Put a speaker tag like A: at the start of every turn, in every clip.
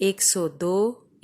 A: 102,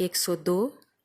A: 102,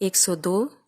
A: 102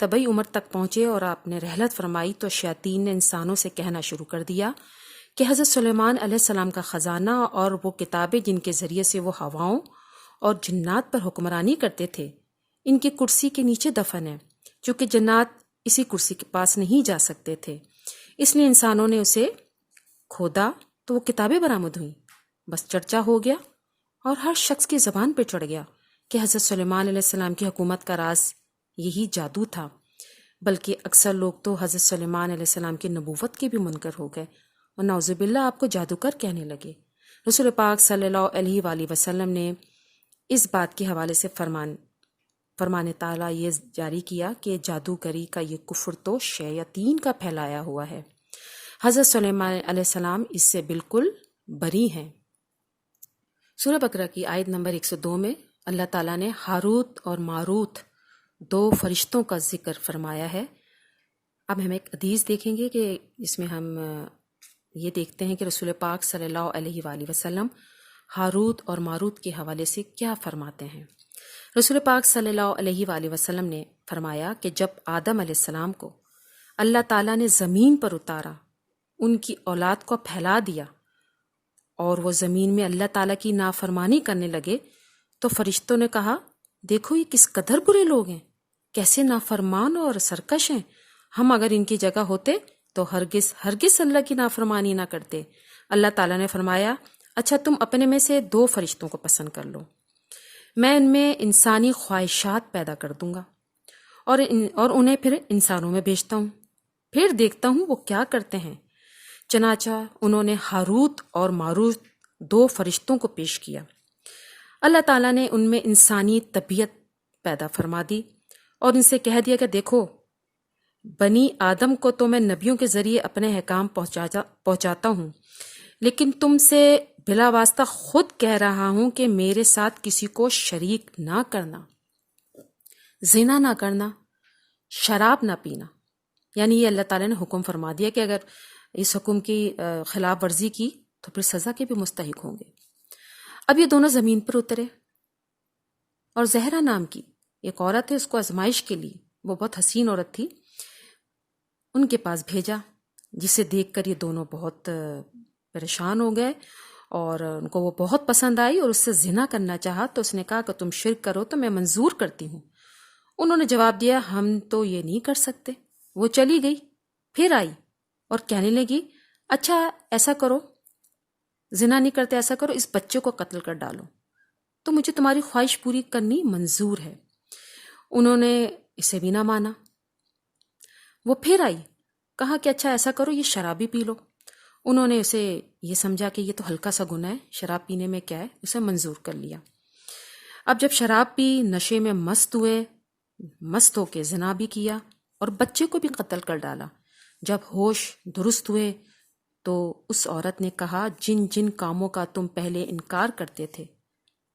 A: طبی عمر تک پہنچے اور آپ نے رحلت فرمائی تو شیاطین نے انسانوں سے کہنا شروع کر دیا کہ حضرت سلیمان علیہ السلام کا خزانہ اور وہ کتابیں جن کے ذریعے سے وہ ہواؤں اور جنات پر حکمرانی کرتے تھے ان کی کرسی کے نیچے دفن ہے، چونکہ جنات اسی کرسی کے پاس نہیں جا سکتے تھے، اس لیے انسانوں نے اسے کھودا تو وہ کتابیں برآمد ہوئیں۔ بس چرچا ہو گیا اور ہر شخص کی زبان پہ چڑھ گیا کہ حضرت سلیمان علیہ السلام کی حکومت کا راز یہی جادو تھا، بلکہ اکثر لوگ تو حضرت سلیمان علیہ السلام کی نبوت کے بھی منکر ہو گئے اور نعوذ باللہ آپ کو جادوگر کہنے لگے۔ رسول پاک صلی اللہ علیہ وآلہ وسلم نے اس بات کے حوالے سے فرمان تعالیٰ یہ جاری کیا کہ جادوگری کا یہ کفر تو شیاطین کا پھیلایا ہوا ہے، حضرت سلیمان علیہ السلام اس سے بالکل بری ہیں۔ سورہ بقرہ کی آیت نمبر 102 میں اللہ تعالیٰ نے ہاروت اور ماروت 2 فرشتوں کا ذکر فرمایا ہے۔ اب ہم ایک حدیث دیکھیں گے کہ اس میں ہم یہ دیکھتے ہیں کہ رسول پاک صلی اللہ علیہ وآلہ وسلم ہاروت اور ماروت کے حوالے سے کیا فرماتے ہیں۔ رسول پاک صلی اللہ علیہ وآلہ وسلم نے فرمایا کہ جب آدم علیہ السلام کو اللہ تعالیٰ نے زمین پر اتارا، ان کی اولاد کو پھیلا دیا اور وہ زمین میں اللہ تعالیٰ کی نافرمانی کرنے لگے تو فرشتوں نے کہا، دیکھو یہ کس قدر برے لوگ ہیں، کیسے نافرمان اور سرکش ہیں، ہم اگر ان کی جگہ ہوتے تو ہرگز اللہ کی نافرمانی نہ کرتے۔ اللہ تعالیٰ نے فرمایا، اچھا تم اپنے میں سے 2 فرشتوں کو پسند کر لو، میں ان میں انسانی خواہشات پیدا کر دوں گا اور انہیں پھر انسانوں میں بھیجتا ہوں، پھر دیکھتا ہوں وہ کیا کرتے ہیں۔ چنانچہ انہوں نے ہاروت اور ماروت 2 فرشتوں کو پیش کیا۔ اللہ تعالیٰ نے ان میں انسانی طبیعت پیدا فرما دی اور ان سے کہہ دیا کہ دیکھو بنی آدم کو تو میں نبیوں کے ذریعے اپنے احکام پہنچاتا ہوں، لیکن تم سے بلا واسطہ خود کہہ رہا ہوں کہ میرے ساتھ کسی کو شریک نہ کرنا، زنا نہ کرنا، شراب نہ پینا۔ یعنی یہ اللہ تعالیٰ نے حکم فرما دیا کہ اگر اس حکم کی خلاف ورزی کی تو پھر سزا کے بھی مستحق ہوں گے۔ اب یہ دونوں زمین پر اترے اور زہرا نام کی ایک عورت ہے، اس کو آزمائش کے لیے، وہ بہت حسین عورت تھی، ان کے پاس بھیجا، جسے دیکھ کر یہ دونوں بہت پریشان ہو گئے اور ان کو وہ بہت پسند آئی اور اس سے زنا کرنا چاہا۔ تو اس نے کہا کہ تم شرک کرو تو میں منظور کرتی ہوں۔ انہوں نے جواب دیا، ہم تو یہ نہیں کر سکتے۔ وہ چلی گئی، پھر آئی اور کہنے لگی، اچھا ایسا کرو، زنا نہیں کرتے، ایسا کرو اس بچے کو قتل کر ڈالو تو مجھے تمہاری خواہش پوری کرنی منظور ہے۔ انہوں نے اسے بھی نہ مانا۔ وہ پھر آئی، کہا کہ اچھا ایسا کرو یہ شرابی پی لو۔ انہوں نے اسے یہ سمجھا کہ یہ تو ہلکا سا گناہ ہے، شراب پینے میں کیا ہے، اسے منظور کر لیا۔ اب جب شراب پی، نشے میں مست ہوئے، مست ہو کے زنا بھی کیا اور بچے کو بھی قتل کر ڈالا۔ جب ہوش درست ہوئے تو اس عورت نے کہا، جن جن کاموں کا تم پہلے انکار کرتے تھے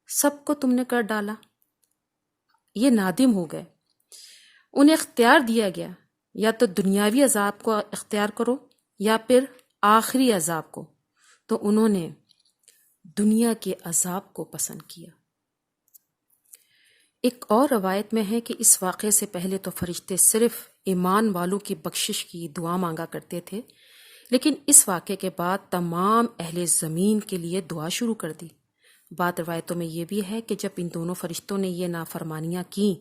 A: سب کو تم نے کر ڈالا۔ یہ نادم ہو گئے، انہیں اختیار دیا گیا یا تو دنیاوی عذاب کو اختیار کرو یا پھر آخری عذاب کو، تو انہوں نے دنیا کے عذاب کو پسند کیا۔ ایک اور روایت میں ہے کہ اس واقعے سے پہلے تو فرشتے صرف ایمان والوں کی بخشش کی دعا مانگا کرتے تھے، لیکن اس واقعے کے بعد تمام اہل زمین کے لیے دعا شروع کر دی۔ بعض روایتوں میں یہ بھی ہے کہ جب ان دونوں فرشتوں نے یہ نافرمانیاں کیں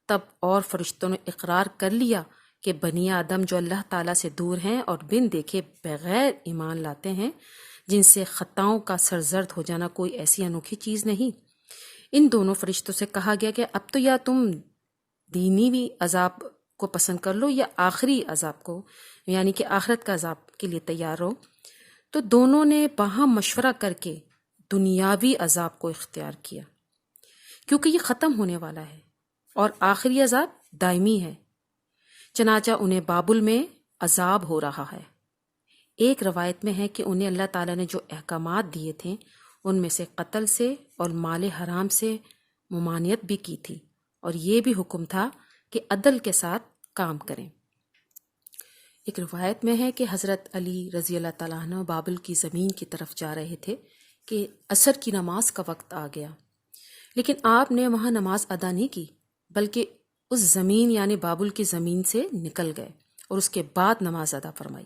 A: تب اور فرشتوں نے اقرار کر لیا کہ بنی آدم جو اللہ تعالیٰ سے دور ہیں اور بن دیکھے بغیر ایمان لاتے ہیں، جن سے خطاؤں کا سرزرد ہو جانا کوئی ایسی انوکھی چیز نہیں، ان دونوں فرشتوں سے کہا گیا کہ اب تو یا تم دینی بھی عذاب کو پسند کر لو یا آخری عذاب کو، یعنی کہ آخرت کا عذاب کے لیے تیار ہو۔ تو دونوں نے باہم مشورہ کر کے دنیاوی عذاب کو اختیار کیا، کیونکہ یہ ختم ہونے والا ہے اور آخری عذاب دائمی ہے۔ چنانچہ انہیں بابل میں عذاب ہو رہا ہے۔ ایک روایت میں ہے کہ انہیں اللہ تعالیٰ نے جو احکامات دیے تھے ان میں سے قتل سے اور مال حرام سے ممانعت بھی کی تھی، اور یہ بھی حکم تھا کہ عدل کے ساتھ کام کریں۔ ایک روایت میں ہے کہ حضرت علی رضی اللہ تعالیٰ عنہ بابل کی زمین کی طرف جا رہے تھے کہ عصر کی نماز کا وقت آ گیا، لیکن آپ نے وہاں نماز ادا نہیں کی، بلکہ اس زمین یعنی بابل کی زمین سے نکل گئے اور اس کے بعد نماز ادا فرمائی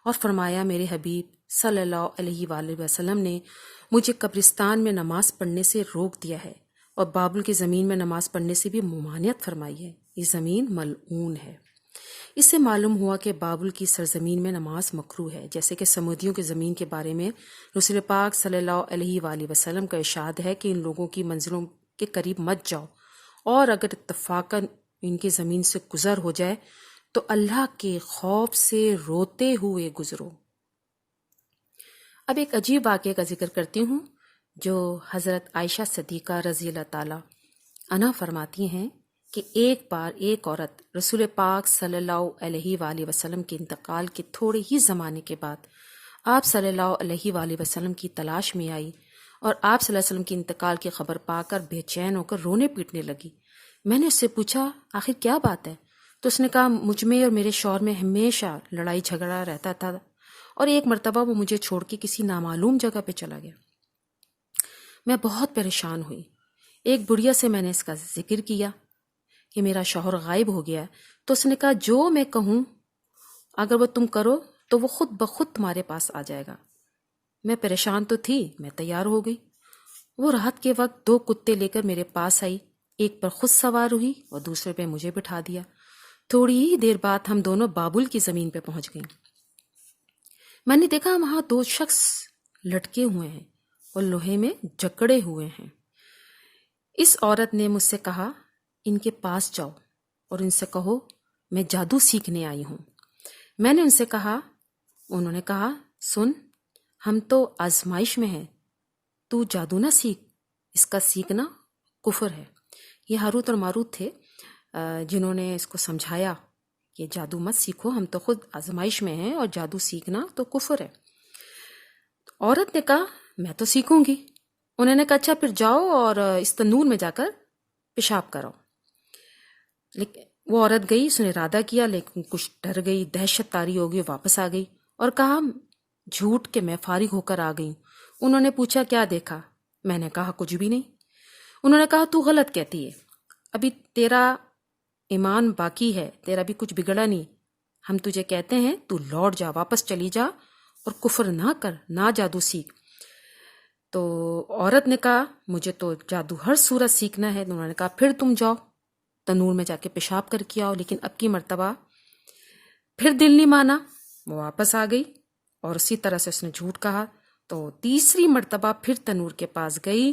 A: اور فرمایا میرے حبیب صلی اللہ علیہ وآلہ وسلم نے مجھے قبرستان میں نماز پڑھنے سے روک دیا ہے اور بابل کی زمین میں نماز پڑھنے سے بھی ممانعت فرمائی ہے، یہ زمین ملعون ہے۔ اس سے معلوم ہوا کہ بابل کی سرزمین میں نماز مکروہ ہے، جیسے کہ سمودیوں کی زمین کے بارے میں رسول پاک صلی اللہ علیہ وآلہ وسلم کا ارشاد ہے کہ ان لوگوں کی منزلوں کے قریب مت جاؤ، اور اگر اتفاقاً ان کی زمین سے گزر ہو جائے تو اللہ کے خوف سے روتے ہوئے گزرو۔ اب ایک عجیب واقعے کا ذکر کرتی ہوں جو حضرت عائشہ صدیقہ رضی اللہ تعالی عنہا فرماتی ہیں کہ ایک بار ایک عورت رسول پاک صلی اللہ علیہ وآلہ وسلم کے انتقال کے تھوڑے ہی زمانے کے بعد آپ صلی اللہ علیہ وآلہ وسلم کی تلاش میں آئی اور آپ صلی اللہ علیہ وسلم کی انتقال کی خبر پا کر بے چین ہو کر رونے پیٹنے لگی۔ میں نے اس سے پوچھا آخر کیا بات ہے؟ تو اس نے کہا مجھ میں اور میرے شوہر میں ہمیشہ لڑائی جھگڑا رہتا تھا اور ایک مرتبہ وہ مجھے چھوڑ کے کسی نامعلوم جگہ پہ چلا گیا۔ میں بہت پریشان ہوئی۔ ایک بڑھیا سے میں نے اس کا ذکر کیا کہ میرا شوہر غائب ہو گیا ہے، تو اس نے کہا جو میں کہوں اگر وہ تم کرو تو وہ خود بخود تمہارے پاس آ جائے گا۔ میں پریشان تو تھی، میں تیار ہو گئی۔ وہ رات کے وقت 2 کتے لے کر میرے پاس آئی، ایک پر خود سوار ہوئی اور دوسرے پہ مجھے بٹھا دیا۔ تھوڑی ہی دیر بعد ہم دونوں بابل کی زمین پہ پہنچ گئے۔ میں نے دیکھا وہاں 2 شخص لٹکے ہوئے ہیں اور لوہے میں جکڑے ہوئے ہیں۔ اس عورت نے مجھ سے کہا ان کے پاس جاؤ اور ان سے کہو میں جادو سیکھنے آئی ہوں۔ میں نے ان سے کہا، انہوں نے کہا سن ہم تو آزمائش میں ہیں، تو جادو نہ سیکھ، اس کا سیکھنا کفر ہے۔ یہ ہاروت اور ماروت تھے جنہوں نے اس کو سمجھایا کہ جادو مت سیکھو، ہم تو خود آزمائش میں ہیں اور جادو سیکھنا تو کفر ہے۔ عورت نے کہا میں تو سیکھوں گی۔ انہوں نے کہا اچھا پھر جاؤ اور اس تنور میں جا کر پیشاب کرو۔ لیکن وہ عورت گئی، اس نے ارادہ کیا لیکن کچھ ڈر گئی، دہشت طاری ہو گئی، واپس آ گئی اور کہا جھوٹ کہ میں فارغ ہو کر آ گئی ہوں۔ انہوں نے پوچھا کیا دیکھا؟ میں نے کہا کچھ بھی نہیں۔ انہوں نے کہا تو غلط کہتی ہے، ابھی تیرا ایمان باقی ہے، تیرا بھی کچھ بگڑا نہیں، ہم تجھے کہتے ہیں تو لوٹ جا، واپس چلی جا اور کفر نہ کر، نہ جادو سیکھ۔ تو عورت نے کہا مجھے تو جادو ہر صورت سیکھنا ہے۔ انہوں نے کہا پھر تم جاؤ تنور میں جا کے پیشاب کر کے آؤ۔ لیکن اب کی مرتبہ پھر دل نہیں مانا، وہ واپس آ گئی اور اسی طرح سے اس نے جھوٹ کہا۔ تو تیسری مرتبہ پھر تنور کے پاس گئی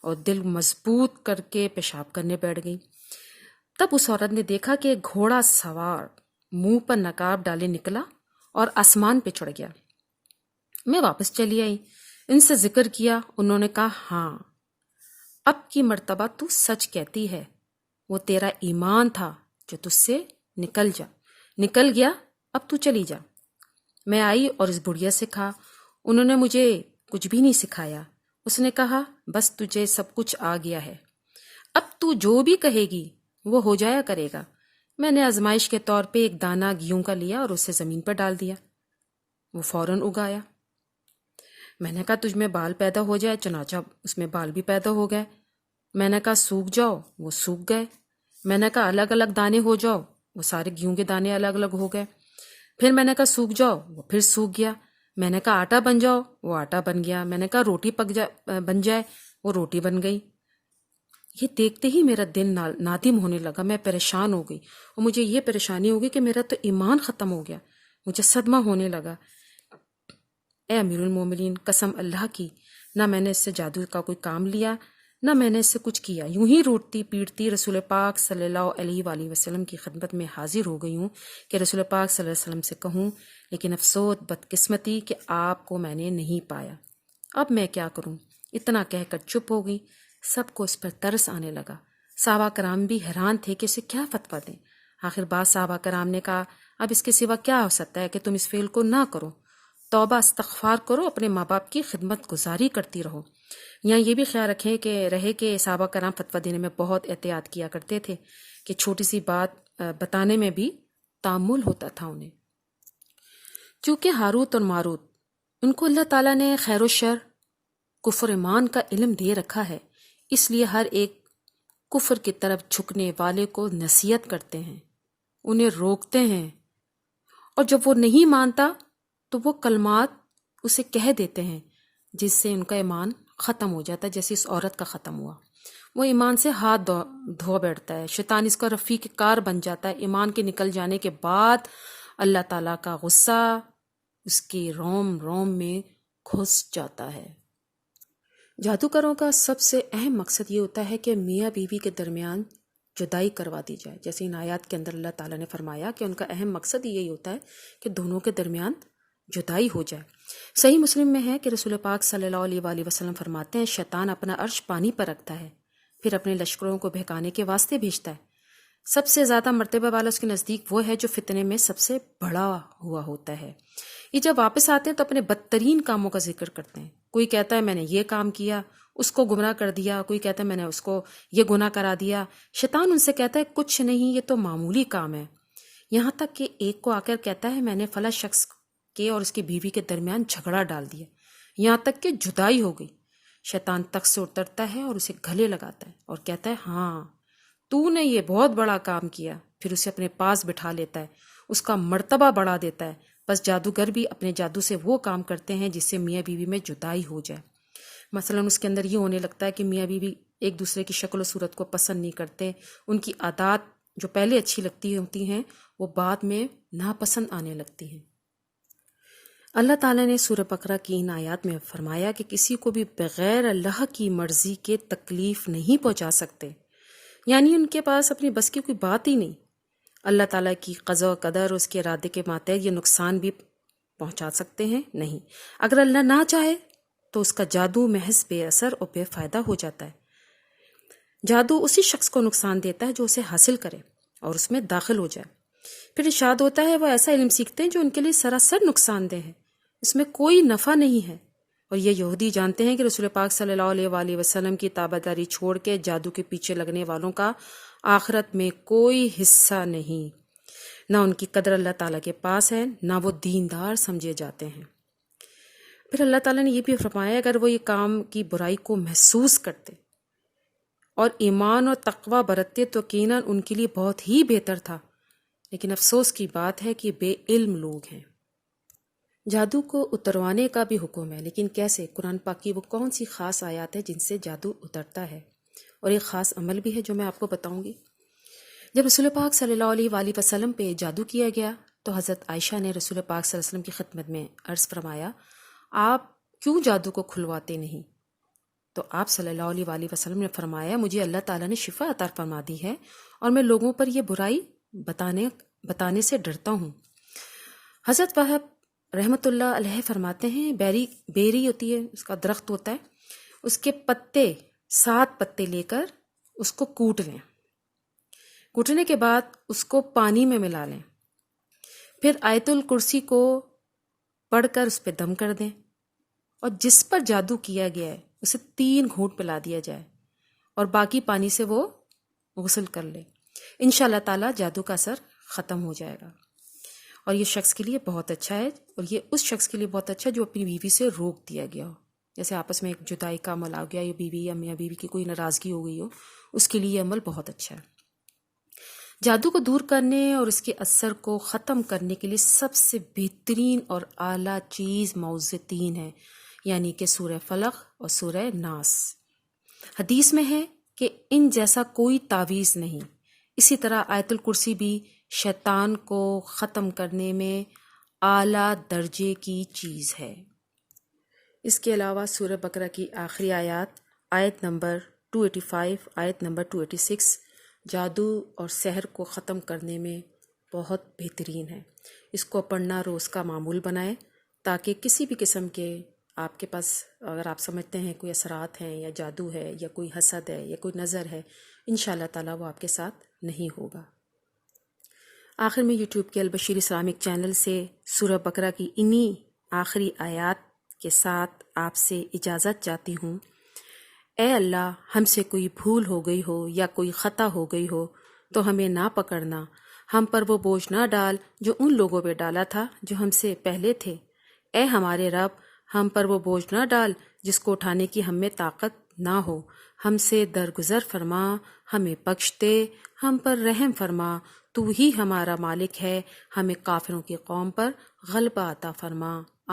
A: اور دل مضبوط کر کے پیشاب کرنے بیٹھ گئی۔ تب اس عورت نے دیکھا کہ ایک گھوڑا سوار منہ پر نقاب ڈالے نکلا اور آسمان پہ چڑھ گیا۔ میں واپس چلی آئی، ان سے ذکر کیا، انہوں نے کہا ہاں اب کی مرتبہ تو سچ کہتی ہے، وہ تیرا ایمان تھا جو تجھ سے نکل گیا، اب تو چلی جا۔ میں آئی اور اس بڑھیا سے کہا، انہوں نے مجھے کچھ بھی نہیں سکھایا۔ اس نے کہا بس تجھے سب کچھ آ گیا ہے، اب تو جو بھی کہے گی وہ ہو جایا کرے گا۔ میں نے آزمائش کے طور پہ ایک دانہ گیہوں کا لیا اور اسے زمین پر ڈال دیا، وہ فوراً اگایا۔ میں نے کہا تجھ میں بال پیدا ہو جائے، چنانچہ اس میں بال بھی پیدا ہو گئے۔ میں نے کہا سوکھ جاؤ، وہ سوکھ گئے۔ میں نے کہا الگ الگ دانے ہو جاؤ، وہ سارے گیہوں کے دانے الگ الگ ہو گئے۔ پھر میں نے کہا سوکھ جاؤ، وہ پھر سوکھ گیا۔ میں نے کہا آٹا بن جاؤ، وہ آٹا بن گیا۔ میں نے کہا روٹی بن جائے، وہ روٹی بن گئی۔ یہ دیکھتے ہی میرا دل نادم ہونے لگا، میں پریشان ہو گئی اور مجھے یہ پریشانی ہو گئی کہ میرا تو ایمان ختم ہو گیا، مجھے صدمہ ہونے لگا۔ اے امیر المومنین، قسم اللہ کی نہ میں نے اس سے جادو کا کوئی کام لیا، نہ میں نے اس سے کچھ کیا، یوں ہی روٹتی پیٹتی رسول پاک صلی اللہ علیہ وآلہ وسلم کی خدمت میں حاضر ہو گئی ہوں کہ رسول پاک صلی اللہ علیہ وسلم سے کہوں لیکن افسوس بدقسمتی کہ آپ کو میں نے نہیں پایا، اب میں کیا کروں؟ اتنا کہہ کر چپ ہو گئی۔ سب کو اس پر ترس آنے لگا، صحابہ کرام بھی حیران تھے کہ اسے کیا فتویٰ دیں۔ آخر بعض صحابہ کرام نے کہا اب اس کے سوا کیا ہو سکتا ہے کہ تم اس فعل کو نہ کرو، توبہ استغفار کرو، اپنے ماں باپ کی خدمت گزاری کرتی رہو۔ یہاں یہ بھی خیال رکھیں کہ صحابہ کرام فتویٰ دینے میں بہت احتیاط کیا کرتے تھے کہ چھوٹی سی بات بتانے میں بھی تامل ہوتا تھا انہیں۔ چونکہ ہاروت اور ماروت ان کو اللہ تعالیٰ نے خیر و شر، کفر ایمان کا علم دے رکھا ہے، اس لیے ہر ایک کفر کی طرف جھکنے والے کو نصیحت کرتے ہیں، انہیں روکتے ہیں، اور جب وہ نہیں مانتا تو وہ کلمات اسے کہہ دیتے ہیں جس سے ان کا ایمان ختم ہو جاتا ہے، جیسے اس عورت کا ختم ہوا۔ وہ ایمان سے ہاتھ دھو بیٹھتا ہے، شیطان اس کا رفیق کار بن جاتا ہے۔ ایمان کے نکل جانے کے بعد اللہ تعالیٰ کا غصہ اس کی روم روم میں گھس جاتا ہے۔ جادوگروں کا سب سے اہم مقصد یہ ہوتا ہے کہ میاں بیوی کے درمیان جدائی کروا دی جائے، جیسے ان آیات کے اندر اللہ تعالیٰ نے فرمایا کہ ان کا اہم مقصد یہی ہوتا ہے کہ دونوں کے درمیان جدائی ہو جائے۔ صحیح مسلم میں ہے کہ رسول پاک صلی اللہ علیہ وآلہ وسلم فرماتے ہیں، شیطان اپنا عرش پانی پر رکھتا ہے، پھر اپنے لشکروں کو بہکانے کے واسطے بھیجتا ہے۔ سب سے زیادہ مرتبہ والا اس کے نزدیک وہ ہے جو فتنے میں سب سے بڑا ہوا ہوتا ہے۔ یہ جب واپس آتے ہیں تو اپنے بدترین کاموں کا ذکر کرتے ہیں۔ کوئی کہتا ہے میں نے یہ کام کیا، اس کو گمراہ کر دیا، کوئی کہتا ہے میں نے اس کو یہ گناہ کرا دیا۔ شیطان ان سے کہتا ہے کچھ نہیں، یہ تو معمولی کام ہے، یہاں تک کہ ایک کو آ کر کہتا ہے میں نے فلاں شخص کے اور اس کی بیوی کے درمیان جھگڑا ڈال دیا، یہاں تک کہ جدائی ہو گئی۔ شیطان تخت سے اترتا ہے اور اسے گلے لگاتا ہے اور کہتا ہے ہاں تو نے یہ بہت بڑا کام کیا، پھر اسے اپنے پاس بٹھا لیتا ہے، اس کا مرتبہ بڑھا دیتا ہے۔ بس جادوگر بھی اپنے جادو سے وہ کام کرتے ہیں جس سے میاں بیوی میں جدائی ہو جائے۔ مثلا اس کے اندر یہ ہونے لگتا ہے کہ میاں بیوی ایک دوسرے کی شکل و صورت کو پسند نہیں کرتے، ان کی عادات جو پہلے اچھی لگتی ہوتی ہیں وہ بعد میں ناپسند آنے لگتی ہیں۔ اللہ تعالیٰ نے سورہ بقرہ کی ان آیات میں فرمایا کہ کسی کو بھی بغیر اللہ کی مرضی کے تکلیف نہیں پہنچا سکتے، یعنی ان کے پاس اپنی بس کی کوئی بات ہی نہیں۔ اللہ تعالیٰ کی قضا و قدر اور اس کے ارادے کے ماتحت یہ نقصان بھی پہنچا سکتے ہیں نہیں۔ اگر اللہ نہ چاہے تو اس کا جادو محض بے اثر اور بے فائدہ ہو جاتا ہے۔ جادو اسی شخص کو نقصان دیتا ہے جو اسے حاصل کرے اور اس میں داخل ہو جائے۔ پھر ارشاد ہوتا ہے وہ ایسا علم سیکھتے ہیں جو ان کے لیے سراسر نقصان دہ ہے، اس میں کوئی نفع نہیں ہے۔ اور یہ یہودی جانتے ہیں کہ رسول پاک صلی اللہ علیہ وآلہ وسلم کی تابعداری چھوڑ کے جادو کے پیچھے لگنے والوں کا آخرت میں کوئی حصہ نہیں، نہ ان کی قدر اللہ تعالیٰ کے پاس ہے، نہ وہ دیندار سمجھے جاتے ہیں۔ پھر اللہ تعالیٰ نے یہ بھی فرمایا اگر وہ یہ کام کی برائی کو محسوس کرتے اور ایمان اور تقوی برتتے تو یقیناً ان کے لیے بہت ہی بہتر تھا، لیکن افسوس کی بات ہے کہ بے علم لوگ ہیں۔ جادو کو اتروانے کا بھی حکم ہے، لیکن کیسے؟ قرآن پاک کی وہ کون سی خاص آیات ہے جن سے جادو اترتا ہے، اور ایک خاص عمل بھی ہے جو میں آپ کو بتاؤں گی۔ جب رسول پاک صلی اللہ علیہ وآلہ وسلم پہ جادو کیا گیا تو حضرت عائشہ نے رسول پاک صلی اللہ علیہ وسلم کی خدمت میں عرض فرمایا آپ کیوں جادو کو کھلواتے نہیں؟ تو آپ صلی اللہ علیہ وآلہ وسلم نے فرمایا مجھے اللہ تعالیٰ نے شفا عطا فرما دی ہے اور میں لوگوں پر یہ برائی بتانے سے ڈرتا ہوں۔ حضرت وہب رحمۃ اللہ علیہ فرماتے ہیں بیری ہوتی ہے، اس کا درخت ہوتا ہے، اس کے پتے 7 پتے لے کر اس کو کوٹ لیں، کوٹنے کے بعد اس کو پانی میں ملا لیں، پھر آیت الکرسی کو پڑھ کر اس پہ دم کر دیں، اور جس پر جادو کیا گیا ہے اسے 3 گھونٹ پلا دیا جائے اور باقی پانی سے وہ غسل کر لے، انشاءاللہ تعالیٰ جادو کا اثر ختم ہو جائے گا۔ اور یہ شخص کے لیے بہت اچھا ہے، اور یہ اس شخص کے لیے بہت اچھا ہے جو اپنی بیوی سے روک دیا گیا ہو، جیسے آپس میں ایک جدائی کا عمل آ گیا، یا بیوی یا میاں بیوی کی کوئی ناراضگی ہو گئی ہو، اس کے لیے یہ عمل بہت اچھا ہے۔ جادو کو دور کرنے اور اس کے اثر کو ختم کرنے کے لیے سب سے بہترین اور اعلیٰ چیز معوذتین ہے، یعنی کہ سورہ فلق اور سورہ ناس۔ حدیث میں ہے کہ ان جیسا کوئی تعویذ نہیں، اسی طرح آیت الکرسی بھی شیطان کو ختم کرنے میں اعلیٰ درجے کی چیز ہے۔ اس کے علاوہ سورہ بقرہ کی آخری آیت نمبر 285، آیت نمبر 286 جادو اور سحر کو ختم کرنے میں بہت بہترین ہے۔ اس کو پڑھنا روز کا معمول بنائیں تاکہ کسی بھی قسم کے آپ کے پاس اگر آپ سمجھتے ہیں کوئی اثرات ہیں یا جادو ہے یا کوئی حسد ہے یا کوئی نظر ہے، انشاءاللہ تعالیٰ وہ آپ کے ساتھ نہیں ہوگا۔ آخر میں یوٹیوب کے البشیر اسلامک چینل سے سورہ بقرہ کی انہی آخری آیات کے ساتھ آپ سے اجازت چاہتی ہوں۔ اے اللہ، ہم سے کوئی بھول ہو گئی ہو یا کوئی خطا ہو گئی ہو تو ہمیں نہ پکڑنا، ہم پر وہ بوجھ نہ ڈال جو ان لوگوں پہ ڈالا تھا جو ہم سے پہلے تھے۔ اے ہمارے رب، ہم پر وہ بوجھ نہ ڈال جس کو اٹھانے کی ہم میں طاقت نہ ہو، ہم سے درگزر فرما، ہمیں بخش دے، ہم پر رحم فرما، تو ہی ہمارا مالک ہے، ہمیں کافروں کی قوم پر غلبہ عطا فرما۔